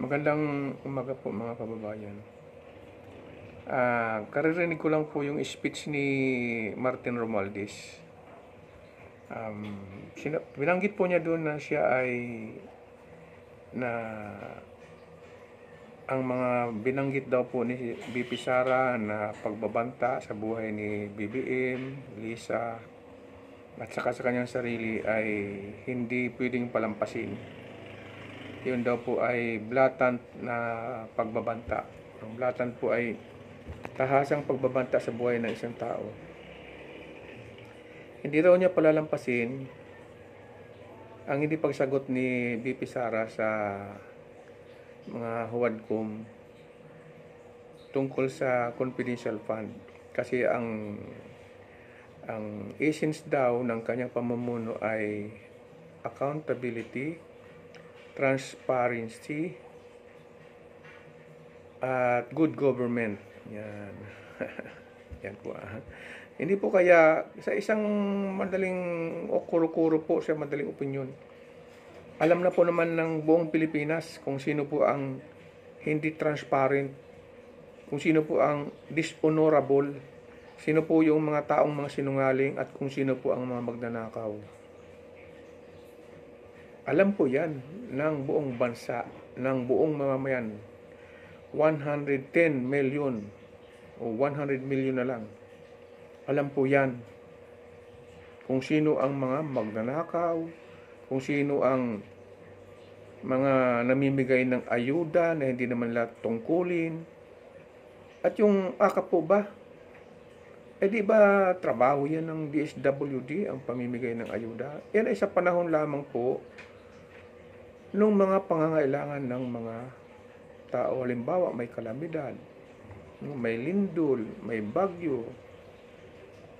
Magandang umaga po mga kababayan. Karirinig ko lang po yung speech ni Martin Romualdez. Binanggit po niya doon na siya ay ang mga binanggit daw po ni BP Sara na pagbabanta sa buhay ni BBM, Lisa, at saka sa kanyang sarili ay hindi pwedeng palampasin. Yun daw po ay blatant na pagbabanta. Ang blatant po ay tahasang pagbabanta sa buhay ng isang tao. Hindi raw niya palalampasin ang hindi pagsagot ni BP Sara sa mga huwadkom tungkol sa confidential fund. Kasi ang essence daw ng kanyang pamumuno ay accountability, transparency, at good government. Yan. Yan po. Hindi po kaya sa isang madaling o kuro-kuro po sa madaling opinion. Alam na po naman ng buong Pilipinas kung sino po ang hindi transparent, kung sino po ang dishonorable, sino po yung mga taong mga sinungaling, at kung sino po ang mga magnanakaw. Alam po yan ng buong bansa, ng buong mamamayan. 110 million o 100 million na lang. Alam po yan kung sino ang mga magnanakaw, kung sino ang mga namimigay ng ayuda na hindi naman lahat tungkulin. At yung akap po ba, di ba trabaho yan ng DSWD ang pamimigay ng ayuda? Yan ay sa panahon lamang po nung mga pangangailangan ng mga tao. Halimbawa, may kalamidad, may lindol, may bagyo.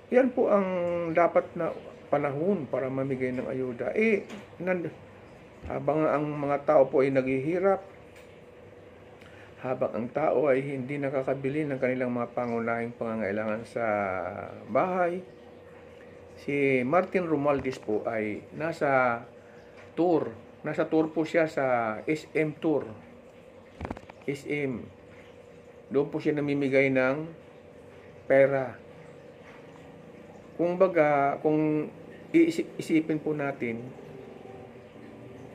Yan po ang dapat na panahon para mamigay ng ayuda. Habang ang mga tao po ay naghihirap, habang ang tao ay hindi nakakabili ng kanilang mga pangunahing pangangailangan sa bahay, si Martin Romualdez po ay nasa tour. Nasa tour po siya sa SM Tour. SM. Doon po siya namimigay ng pera. Kung isipin po natin,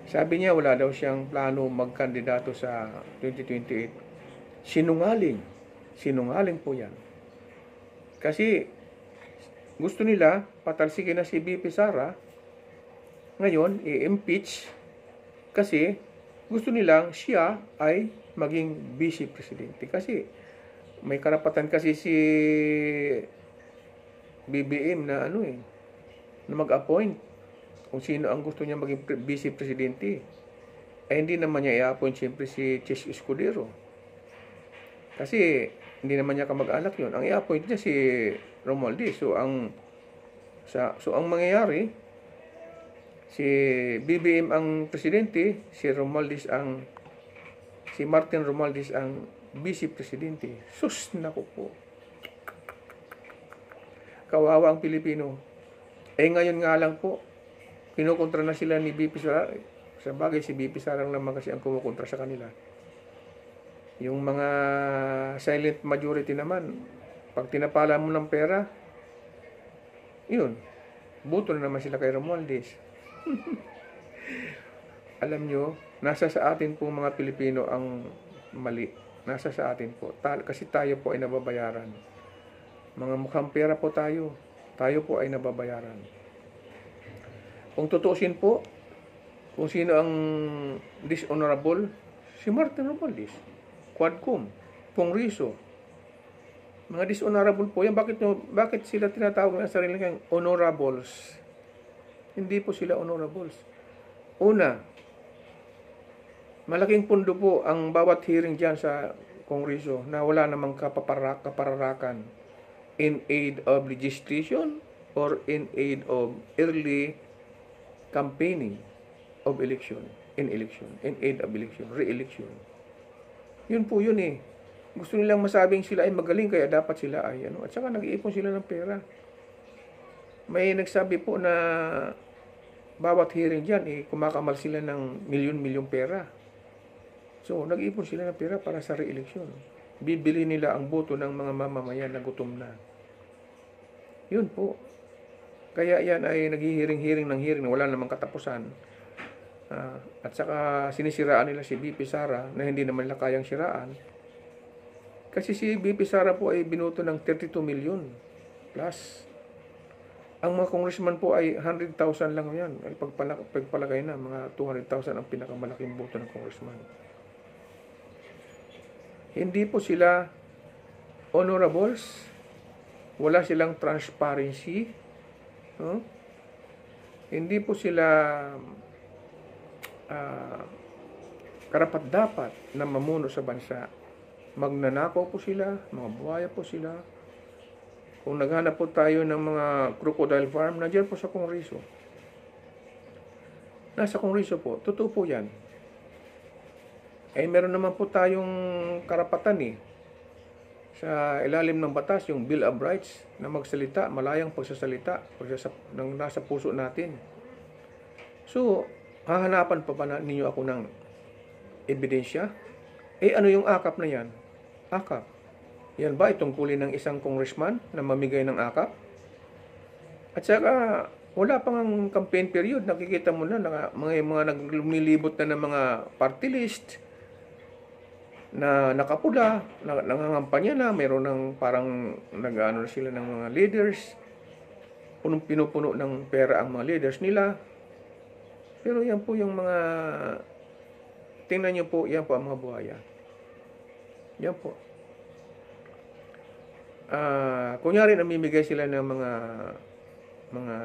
sabi niya wala daw siyang plano magkandidato sa 2028. Sinungaling po yan. Kasi gusto nila patalsikin na si BP Sara, ngayon i-impeach, kasi gusto nilang siya ay maging vice presidente. Kasi may karapatan kasi si BBM na na mag-appoint kung sino ang gusto niya maging vice presidente. Hindi naman niya i-appoint siyempre si Chis Escudero. Kasi hindi naman niya kamag-anak yun. Ang i-appoint niya si Romualdez. So ang mangyayari, si BBM ang presidente, si Martin Romualdez ang vice presidente. Sus, naku po. Kawawa ang Pilipino. Ngayon nga lang po, kinukontra na sila ni BP Sara. Sa bagay, si BP Sara naman kasi ang kumukontra sa kanila. Yung mga silent majority naman, pag tinapala mo ng pera, yun, buto na naman sila kay Romualdez. Alam nyo, nasa sa atin po mga Pilipino ang mali. Nasa sa atin po. Kasi tayo po ay nababayaran. Mga mukhang pera po tayo. Tayo po ay nababayaran. Kung tutuusin po, kung sino ang dishonorable, si Martin Romualdez, Quadcom, Pongriso. Mga dishonorable po yan. Bakit sila tinatawag ng sarili nilang honorables? Hindi po sila honorables. Una, malaking pundo po ang bawat hearing dyan sa Kongreso na wala namang kapararakan in aid of legislation or in aid of early campaigning of election, in aid of election, re-election. Yun po yun eh. Gusto nilang masabing sila ay magaling kaya dapat sila ay at saka nag-iipon sila ng pera. May nagsabi po na bawat hearing dyan kumakamal sila ng milyon-milyong pera. So, nag-ipon sila ng pera para sa re-election. Bibili nila ang boto ng mga mamamayan na gutom na. Yun po. Kaya yan ay naghihiring-hiring ng hiring na wala namang katapusan. At saka sinisiraan nila si BP Sara na hindi naman nila kayang siraan. Kasi si BP Sara po ay binoto ng 32 million plus. Ang mga congressman po ay 100,000 lang yan. Ay pagpalagay na, mga 200,000 ang pinakamalaking boto ng congressman. Hindi po sila honorables. Wala silang transparency. Hindi po sila karapat-dapat na mamuno sa bansa. Magnanakaw po sila, mga buhaya po sila. Kung naghanap po tayo ng mga crocodile farm, nandiyan po sa Kongreso. Nasa Kongreso po, totoo po yan. Meron naman po tayong karapatan sa ilalim ng batas, yung Bill of Rights, na magsalita, malayang pagsasalita, ng nasa puso natin. So, hahanapan pa ba ninyo ako ng ebidensya? Ano yung akap na yan? Akap. Yan ba itungkulin ng isang congressman na mamigay ng akap? At saka, wala pang ang campaign period, nakikita mo na mga naglumilibot na ng mga party list na nakapula, nangangampanya na, mayroon ng parang nag-ano sila ng mga leaders, pinupuno ng pera ang mga leaders nila. Pero yan po yung mga, tingnan nyo po, yan po ang mga buhaya. Yan po. Kunyari namimigay sila ng mga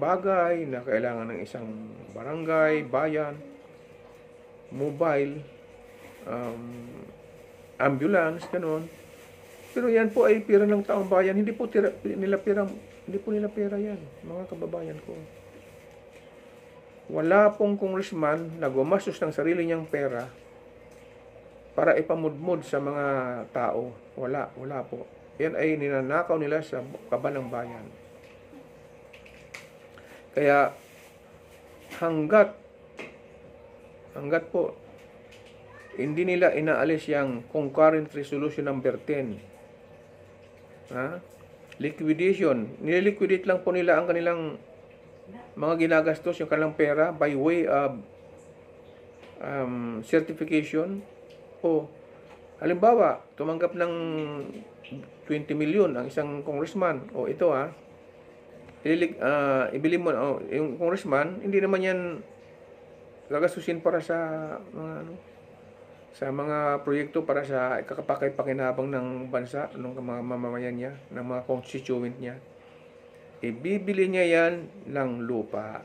bagay na kailangan ng isang barangay, bayan, mobile, ambulance, gano'n. Pero yan po ay pera ng taong bayan. Hindi po nila pera yan, mga kababayan ko. Wala pong congressman na gumastos ng sarili niyang pera para ipamudmud sa mga tao. Wala po. Yan ay ninanakaw nila sa kaban ng bayan. Kaya hanggat po hindi nila inaalis yung concurrent resolution number 10. Liquidation. Nililiquidate lang po nila ang kanilang mga ginagastos, yung kanilang pera by way of certification. Halimbawa, tumanggap ng 20 million ang isang congressman. Ito ibili mo, yung congressman, hindi naman yan gagastusin para sa mga proyekto para sa ikakapakay-pakinabang ng bansa, ng mga mamamayan niya, ng mga constituent niya. Ibibili niya yan ng lupa.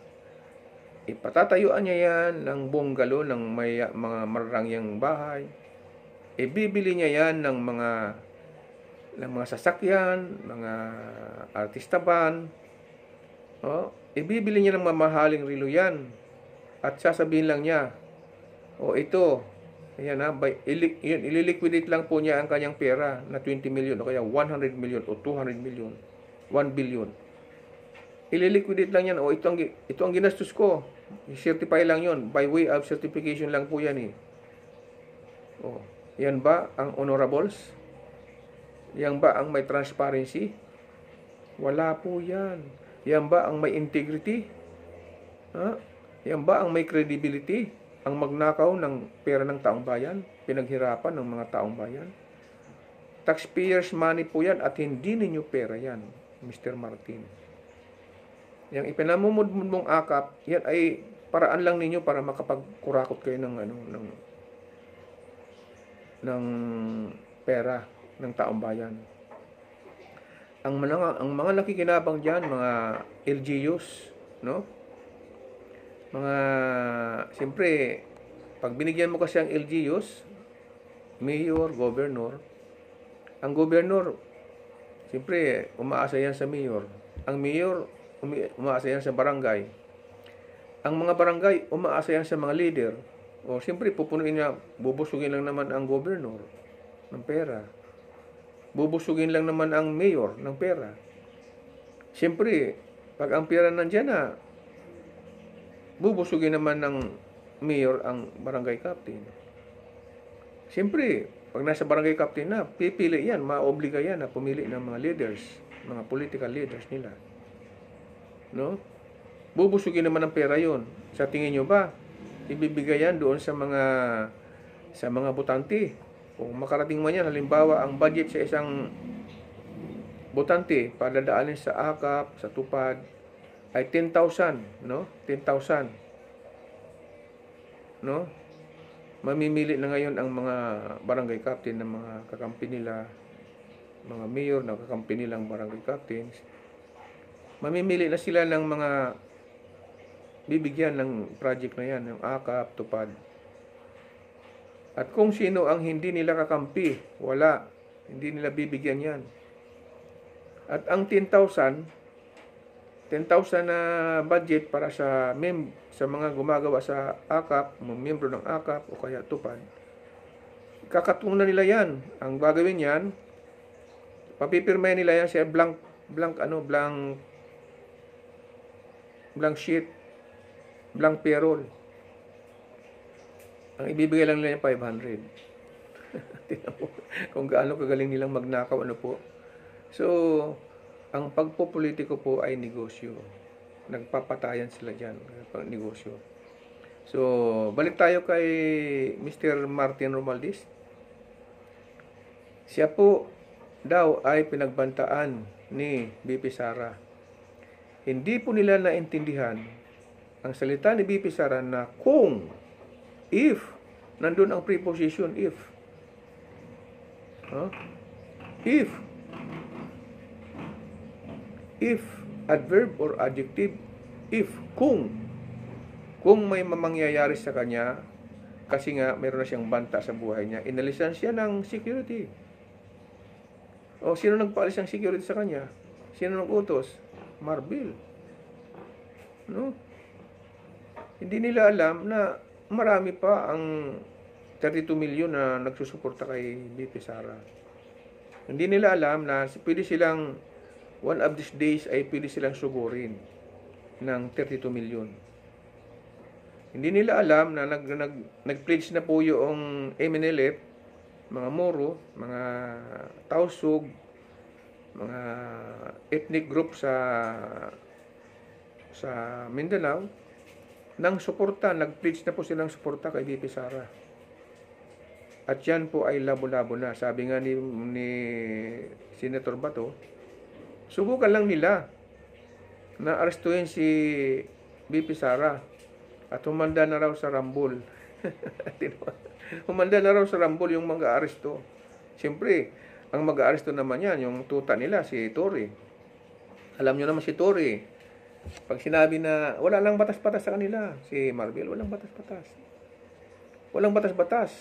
Ipatatayuan niya yan ng bungalow, ng may mga mararangyang bahay. Ibibili niya yan ng mga sasakyan, mga artista van. Ibibili niya ng mamahaling relo yan. At sasabihin lang niya, ito, ayan ililiquidate lang po niya ang kanyang pera na 20 million o kaya 100 million o 200 million, 1 billion. Ililiquidate lang yan, ito ang ginastos ko. I-certify lang yon, by way of certification lang po yan . Yan ba ang honorables? Yan ba ang may transparency? Wala po yan. Yan ba ang may integrity? Yan ba ang may credibility? Ang magnakaw ng pera ng taong bayan, pinaghirapan ng mga taong bayan? Taxpayers money po yan at hindi ninyo pera yan, Mr. Martin. Yang ipinamumudmud mong akap, yan ay paraan lang ninyo para makapagkurakot kayo ng pera ng taong bayan. Ang mga nakikinabang diyan, mga LGUs, siyempre, pag binigyan mo kasi ang LGUs, mayor, governor, ang governor, siyempre, umaasa yan sa mayor. Ang mayor, umaasa yan sa barangay. Ang mga barangay, umaasa yan sa mga leader. Siyempre, pupunuin niya, bubusugin lang naman ang governor ng pera. Bubusugin lang naman ang mayor ng pera. Siyempre, pag ang pera nandiyan na, bubusugin naman ng mayor ang barangay captain. Siyempre, pag nasa barangay captain na, pipili yan, maobliga yan na pumili ng mga leaders, mga political leaders nila. No? Bubusugin naman ng pera yon. Sa tingin nyo ba, ibibigay yan doon sa mga botante? Kung makarating man yan, halimbawa, ang budget sa isang botante, padadaanin sa akap, sa tupad, ay 10,000, no? 10,000. No? Mamimili na ngayon ang mga barangay captain ng mga kakampi nila, mga mayor na kakampi nilang barangay captains. Mamimili na sila ng mga bibigyan ng project na yan, yung akap, tupad. At kung sino ang hindi nila kakampi, wala, hindi nila bibigyan yan. At ang 10,000 na budget para sa mga gumagawa sa akap, mga miyembro ng akap o kaya tupad. Kakatunan nila yan. Ang gagawin yan, papipirmahin nila yan sa blank sheet, blank payroll. Ang ibibigay lang nila yung 500. Tingnan mo kung gaano kagaling nilang magnakaw, ano po. So, ang pagpopolitiko po ay negosyo. Nagpapatayan sila dyan, negosyo. So, balik tayo kay Mr. Martin Romualdez. Siya po daw ay pinagbantaan ni BP Sara. Hindi po nila naintindihan ang salita ni BP Sara na if, nandun ang preposition if. If, adverb or adjective, kung may mamangyayari sa kanya, kasi nga meron na siyang banta sa buhay niya, inalisan siya ng security. O sino nagpaalis ng security sa kanya? Sino nag-utos? Marbil. No? Hindi nila alam na marami pa ang 32 milyon na nagsusuporta kay BP Sara. Hindi nila alam na pwede silang one of these days ay pwede silang sugurin ng 32 milyon. Hindi nila alam na nag-pledge na po yung MNLF, mga Moro, mga Tausug, mga ethnic group sa Mindanao, ng suporta, nag-pledge na po silang suporta kay BP Sara. At yan po ay labo-labo na. Sabi nga ni Senator Bato, subukan lang nila na arestuhin si BP Sara at humanda na raw sa rambol. Humanda na raw sa rambol yung mga aresto. Siyempre, ang mag-aaresto naman yan, yung tuta nila, si Tory. Alam nyo naman si Tory, pag sinabi na wala lang batas-batas sa kanila, si Marbil, walang batas-batas. Walang batas-batas.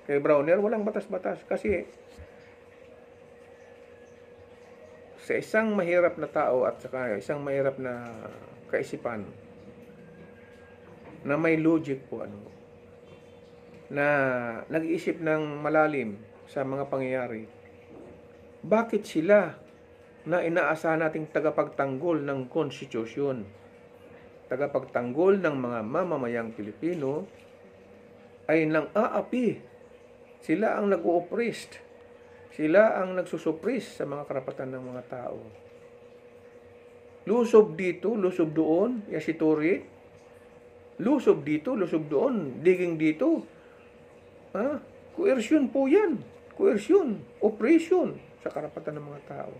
Kay Browner, walang batas-batas. Kasi sa isang mahirap na tao at saka isang mahirap na kaisipan na may logic po, na nag-iisip ng malalim sa mga pangyayari, bakit sila na inaasahan nating tagapagtanggol ng konstitusyon, tagapagtanggol ng mga mamamayang Pilipino, ay nang aapi? Sila ang nag-o-oppressed. Sila ang nagsusuppress sa mga karapatan ng mga tao. Lusob dito, lusob doon, si Tory. Lusob dito, lusob doon, digging dito. Coercion po yan. Coercion, oppression sa karapatan ng mga tao.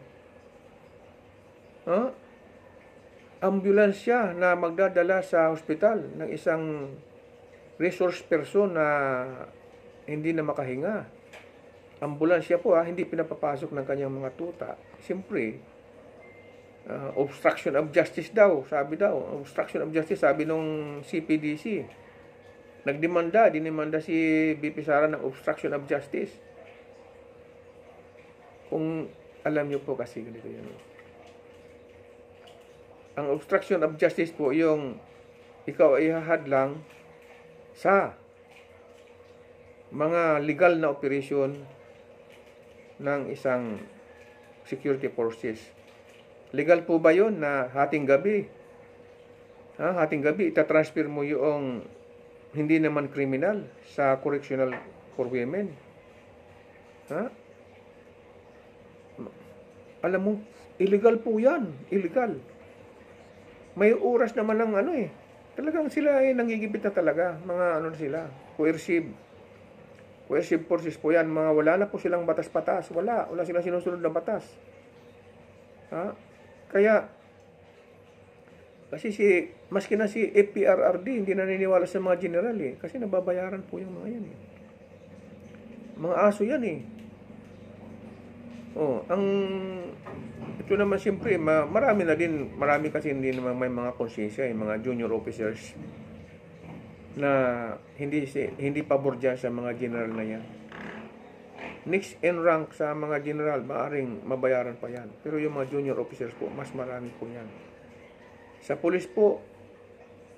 Ambulansya na magdadala sa ospital ng isang resource person na hindi na makahinga. Ambulansya po, hindi pinapapasok ng kanyang mga tuta. Siyempre, obstruction of justice daw, obstruction of justice, sabi nung CPDC. Dinimanda si BP Sara ng obstruction of justice. Kung alam niyo po kasi ganito yun. Ang obstruction of justice po, yung ikaw ay hahadlang sa mga legal na operation ng isang security forces. Legal po ba yun na hating gabi, itatransfer mo yung hindi naman criminal sa correctional for women? Ha? Alam mo, illegal po yan. Illegal. May oras naman ng ano eh. Talagang sila ay nangigipit na talaga. Mga ano sila. Coercive. Coercive forces po yan. Mga wala na po silang batas-batas. Wala silang sinusunod na batas. Ha? Kaya, kasi maski na si FPRRD, hindi naniniwala sa mga general eh. Kasi nababayaran po yung mga yan eh. Mga aso yan eh. Ito naman siyempre, marami kasi hindi naman may mga konsensya, mga junior officers na hindi pabor dyan sa mga general na yan. Next in rank sa mga general, maaring mabayaran pa yan. Pero yung mga junior officers po, mas marami po yan. Sa pulis po,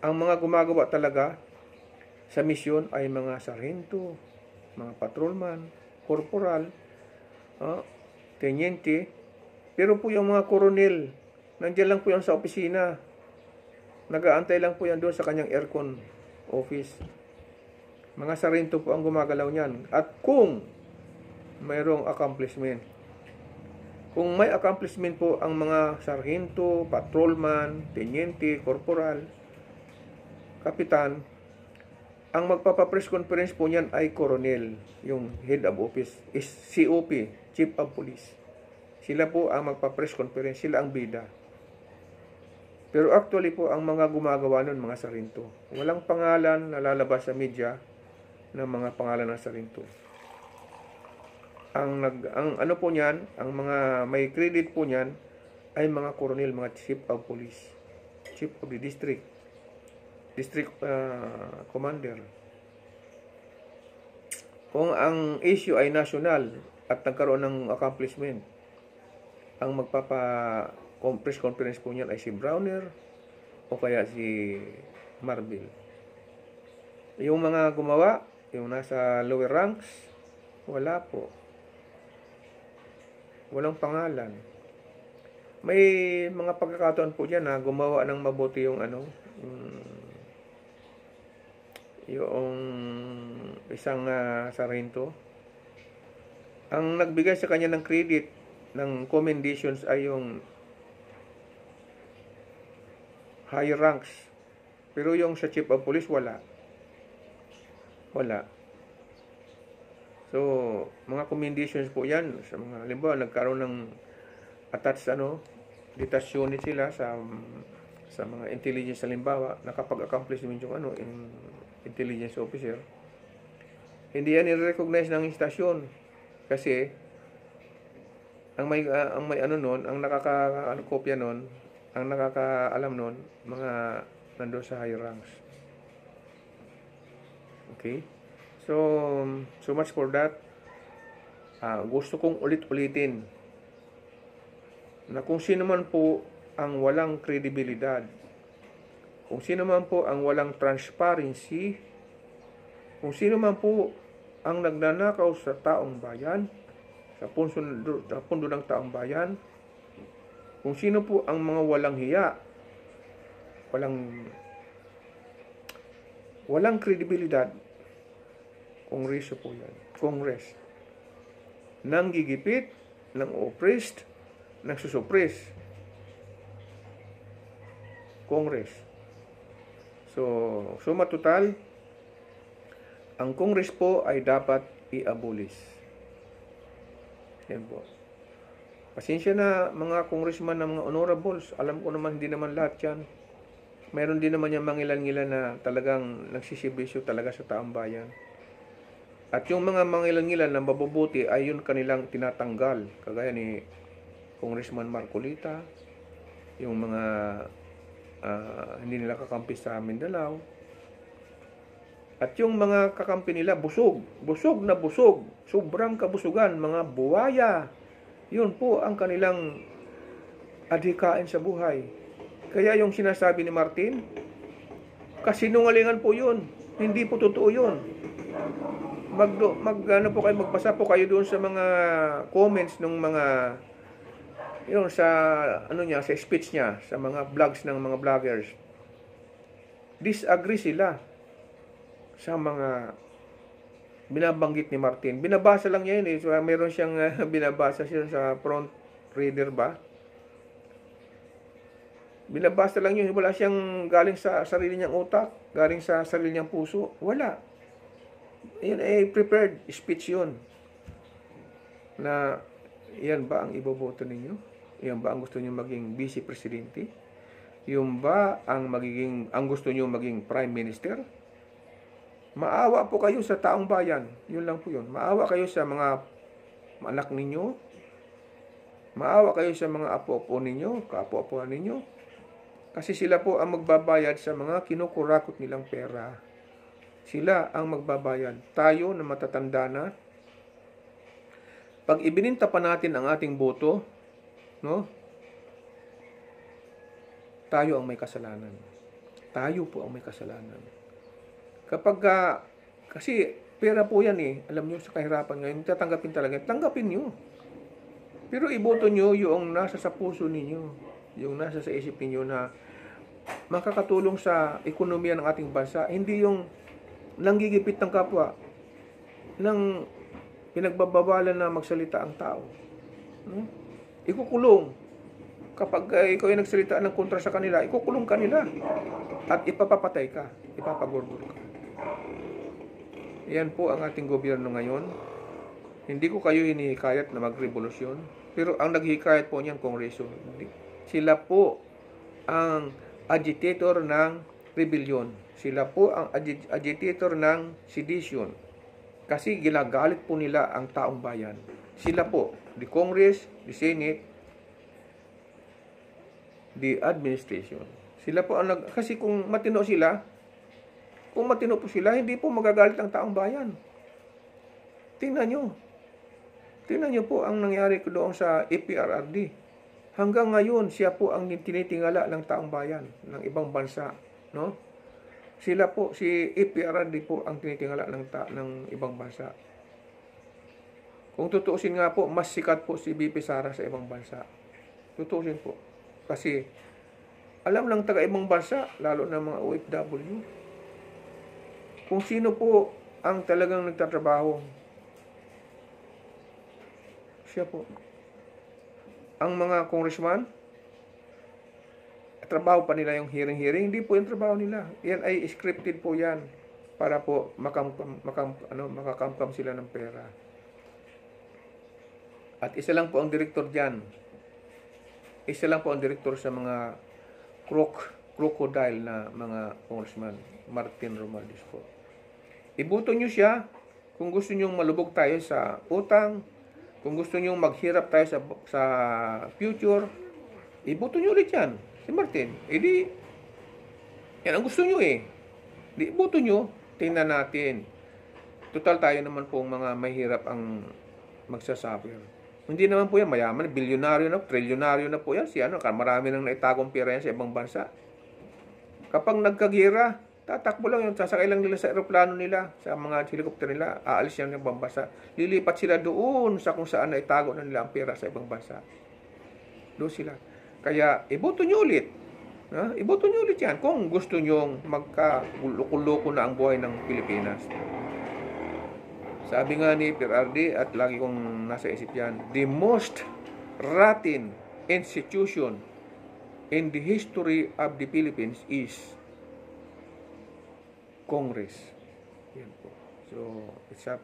ang mga gumagawa talaga sa misyon ay mga sarhento, mga patrolman, korporal, tenyente. Pero po yung mga koronel, nandiyan lang po yan sa opisina. Nag-aantay lang po yan doon sa kanyang aircon office. Mga sarhento po ang gumagalaw niyan. At kung mayroong accomplishment, kung may accomplishment po ang mga sarhento, patrolman, tenyente, korporal, kapitan, ang magpapa-press conference po niyan ay koronel, yung head of office, is COP, Chief of Police. Sila po ang magpa-press conference, sila ang bida. Pero actually po, ang mga gumagawa nun, mga sarhento. Walang pangalan na lalabas sa media ng mga pangalan ng sarhento. Ang ano po niyan, ang mga may credit po niyan ay mga koronel, mga chief of police, chief of the district commander. Kung ang issue ay national at nagkaroon ng accomplishment, ang press conference po niyan ay si Browner o kaya si Marbil. Yung mga gumawa, yung nasa lower ranks, wala po. Walang pangalan. May mga pagkakataon po diyan na gumawa ng mabuti yung yung isang sarhento. Ang nagbigay sa kanya ng credit ng commendations ay yung higher ranks. Pero yung sa chief of police wala. So, mga commendations po yan sa mga, halimbawa, nagkaroon ng attached detached unit sila sa mga intelligence, halimbawa, nakapag-accomplishment yung intelligence officer. Hindi yan i-recognize ng istasyon kasi ang may ang nakaka-kopya nun, ang nakakaalam nun, mga nandoon sa high ranks. Okay? So much for that. Gusto kong ulit-ulitin na kung sino man po ang walang kredibilidad, kung sino man po ang walang transparency, kung sino man po ang nagnanakaw sa taong bayan, sa pundo ng taong bayan, kung sino po ang mga walang hiya, walang kredibilidad, Kongreso po yan. Congress. Nang gigipit, nang oppressed, nang susuppress. Congress. So suma total, ang Congress po ay dapat i-abolish. Yan po. Pasensya na mga congressman na mga honorables. Alam ko naman, hindi naman lahat yan. Mayroon din naman yung mangilan-ngilan na talagang nagsisibisyo talaga sa taong bayan. At yung mga mangilan-ngilan na mabubuti ay yun kanilang tinatanggal. Kagaya ni Congressman Marcolita, yung mga hindi nila kakampi sa Mindanao. At yung mga kakampi nila busog na busog, sobrang kabusugan, mga buwaya. Yun po ang kanilang adhikain sa buhay. Kaya yung sinasabi ni Martin, kasinungalingan po yun. Hindi po totoo yun. Magbasa po kayo doon sa mga comments ng mga sa sa speech niya, sa mga vlogs ng mga vloggers. Disagree sila sa mga binabanggit ni Martin. Binabasa lang niya yun eh. So, meron siyang binabasa siya sa front reader ba? Binabasa lang yun. Wala siyang galing sa sarili niyang utak, galing sa sarili niyang puso. Wala. Yun ay prepared speech yun. Na yan ba ang iboboto ninyo? Yan ba ang gusto niyo maging vice presidente? Yung ba ang gusto niyo maging prime minister? Maawa po kayo sa taong bayan. Yun lang po yun. Maawa kayo sa mga anak ninyo. Maawa kayo sa mga apo-apo ninyo, kaapo-apohan ninyo. Kasi sila po ang magbabayad sa mga kinukurakot nilang pera. Sila ang magbabayad. Tayo na matatanda na, pag ibininta pa natin ang ating boto, no? Tayo ang may kasalanan. Tayo po ang may kasalanan. Kapag, kasi pera po yan eh, alam nyo sa kahirapan ngayon, tatanggapin talaga, tanggapin nyo. Pero iboto nyo yung nasa sa puso ninyo, yung nasa sa isip ninyo na makakatulong sa ekonomiya ng ating bansa, hindi yung nanggigipit ng kapwa, ng pinagbabawalan na magsalita ang tao. No? Ikukulong. Kapag ikaw ay nagsalita ng kontra sa kanila, ikukulong kanila at ipapapatay ka, ipapagurgol ka. Yan po ang ating gobyerno ngayon. Hindi ko kayo hinihikayat na magrevolusyon, pero ang naghihikayat po niyan Kongreso. Sila po ang agitator ng rebellion. Sila po ang agitator ng sedition. Kasi ginagalit po nila ang taong bayan. Sila po, the Congress, the Senate, the administration. Sila po ang kasi kung matino po sila, hindi po magagalit ang taong bayan. Tingnan nyo po ang nangyari doon sa APRRD. Hanggang ngayon, siya po ang tinitingala ng taong bayan, ng ibang bansa. No? Sila po, si APRRD po ang tinitingala ng ibang bansa. Kung tutuusin nga po, mas sikat po si BP Sara sa ibang bansa. Tutuusin po. Kasi, alam ng taga-ibang bansa, lalo na mga OFW, kung sino po ang talagang nagtatrabaho, siya po. Ang mga congressman, trabaho pa nila yung hearing, hindi po yung trabaho nila. Yan ay scripted po yan para po makakamkam sila ng pera. At isa lang po ang direktor dyan. Isa lang po ang direktor sa mga crocodile na mga congressman, Martin Romualdez po. Iboto nyo siya kung gusto nyo malubog tayo sa utang, kung gusto nyo maghirap tayo sa future, iboto nyo ulit yan, si Martin. Yan ang gusto nyo eh. Iboto nyo, tingnan natin. Total tayo naman pong mga mahirap ang magsasuffer. Hindi naman po yan mayaman, bilyonaryo na, trilyonaryo na po yan. Marami nang naitagong pera yan sa ibang bansa. Kapag nagkagira, tatakbo lang yun, sasakay lang nila sa aeroplano nila, sa mga helicopter nila, aalis yan ng ibang bansa. Lilipat sila doon sa kung saan na itago na nila ang pera sa ibang bansa. Doon sila. Kaya, iboto nyo ulit. Iboto nyo ulit yan kung gusto nyo magka-loko-loko na ang buhay ng Pilipinas. Sabi nga ni PRRD, at lagi kong nasa isip yan, the most rotten institution in the history of the Philippines is Congress. Yan po. So, it's up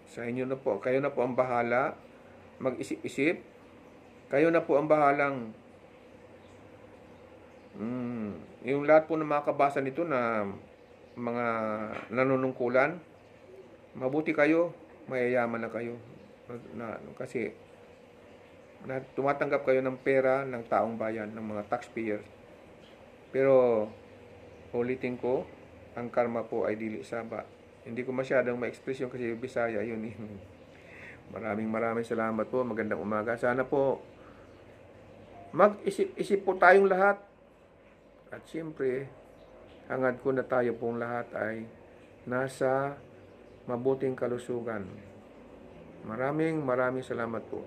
sa inyo na po. Kayo na po ang bahala. Mag-isip-isip. Kayo na po ang bahalang yung lahat po ng mga kabasa nito na mga nanunungkulan, mabuti kayo, mayayaman na kayo. Kasi tumatanggap kayo ng pera ng taong bayan, ng mga taxpayers. Pero, ulitin ko, ang karma po ay dili saba. Hindi ko masyadong ma-express yung kasi Bisaya yun eh. Maraming salamat po. Magandang umaga. Sana po mag-isip po tayong lahat. At siyempre, hangad ko na tayo pong lahat ay nasa mabuting kalusugan. Maraming salamat po.